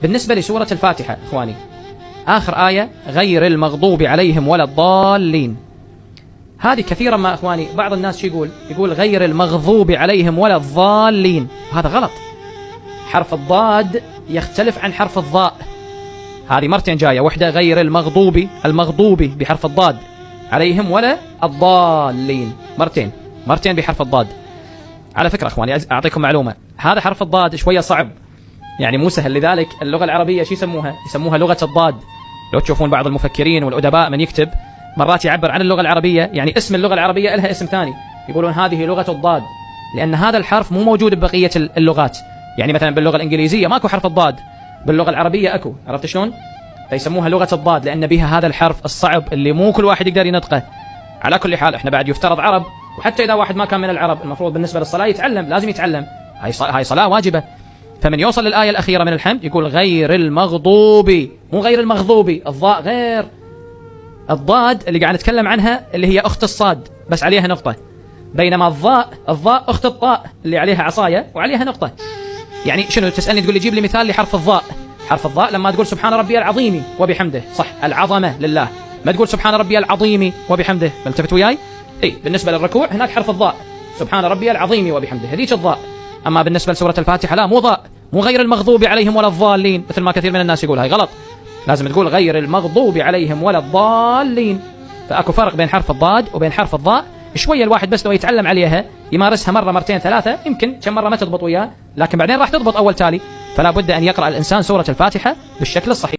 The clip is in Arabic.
بالنسبة لسورة الفاتحة إخواني، آخر آية غير المغضوب عليهم ولا الضالين، هذه كثيرا ما إخواني بعض الناس يقول غير المغضوب عليهم ولا الضالين، وهذا غلط. حرف الضاد يختلف عن حرف الضاء، هذه مرتين جاية، وحدة غير المغضوب بحرف الضاد عليهم ولا الضالين، مرتين بحرف الضاد. على فكرة إخواني أعطيكم معلومة، هذا حرف الضاد شوية صعب، يعني مو سهل، لذلك اللغة العربية شو يسموها لغة الضاد. لو تشوفون بعض المفكرين والأدباء من يكتب مرات يعبر عن اللغة العربية، يعني اسم اللغة العربية لها اسم ثاني، يقولون هذه لغة الضاد، لأن هذا الحرف مو موجود ببقية اللغات. يعني مثلا باللغة الإنجليزية ماكو حرف الضاد، باللغة العربية أكو، عرفت شلون؟ فيسموها لغة الضاد لأن بها هذا الحرف الصعب اللي مو كل واحد يقدر ينطقه. على كل حال احنا بعد يفترض عرب، وحتى إذا واحد ما كان من العرب المفروض بالنسبة للصلاة يتعلم، لازم يتعلم، هاي صلاة واجبة. فمن يوصل للآية الأخيرة من الحمد يقول غير المغضوب، مو غير المغضوب، الضاء غير الضاد اللي قاعد نتكلم عنها اللي هي أخت الصاد بس عليها نقطة، بينما الضاء أخت الطاء اللي عليها عصاية وعليها نقطة. يعني شنو تسألني تقول لي جيب لي مثال لحرف الضاء. حرف الضاء لما تقول سبحان ربي العظيم وبحمده، صح، العظمة لله، ما تقول سبحان ربي العظيم وبحمده، التفت وياي. بالنسبة للركوع هناك حرف الضاء، سبحان ربي العظيم وبحمده، هذيك الضاء. أما بالنسبة لسورة الفاتحة لا، مو ضاء، مو غير المغضوب عليهم ولا الضالين مثل ما كثير من الناس يقول، هاي غلط، لازم تقول غير المغضوب عليهم ولا الضالين. فأكو فرق بين حرف الضاد وبين حرف الضاء، شوية الواحد بس لو يتعلم عليها يمارسها مرة مرتين ثلاثة، يمكن كم مرة ما تضبط وياه، لكن بعدين راح تضبط أول تالي. فلا بد أن يقرأ الإنسان سورة الفاتحة بالشكل الصحيح.